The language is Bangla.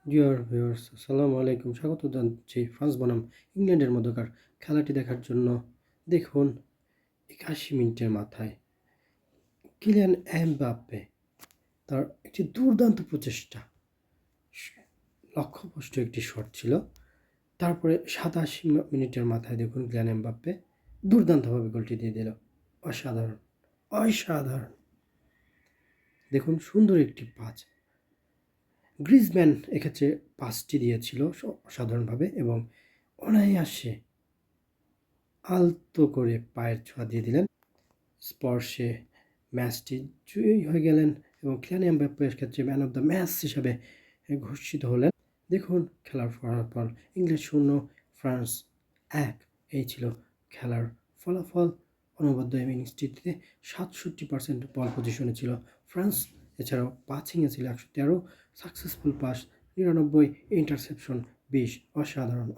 ডিয়ার ভিউয়ার্স, আসসালামু আলাইকুম। স্বাগত জানাচ্ছি ফ্রান্স বনাম ইংল্যান্ডের মধ্যকার খেলাটি দেখার জন্য। দেখুন, ৮১ মিনিটের মাথায় কিলিয়ান এমবাপ্পে তার একটি দুর্দান্ত প্রচেষ্টা, লক্ষ্যভ্রষ্ট একটি শট ছিল। তারপরে ৮৭ মিনিটের মাথায় দেখুন কিলিয়ান এমবাপ্পে দুর্দান্তভাবে গোলটি দিয়ে দিল। অসাধারণ, অসাধারণ! দেখুন, সুন্দর একটি পাস। গ্রিজম্যান এক্ষেত্রে পাসটি দিয়েছিল অসাধারণভাবে এবং অনায়াসে আলতো করে পায়ের ছোঁয়া দিয়ে দিলেন। স্পর্শে ম্যাচটি জয়ী হয়ে গেলেন এবং কিলিয়ান এমবাপ্পের ক্ষেত্রে ম্যান অফ দ্য ম্যাচ হিসাবে ঘোষিত হলেন। দেখুন, খেলার ফলাফল ইংল্যান্ড ০, ফ্রান্স ১। এই ছিল খেলার ফলাফল। অনবদ্য ইনিংসটিতে ৬৭% বল পজিশনে ছিল ফ্রান্স। এছাড়াও পাসিংয়ে ছিল ১১৩, সাকসেসফুল পাস ৯৯, ইন্টারসেপশন ২০। অসাধারণ!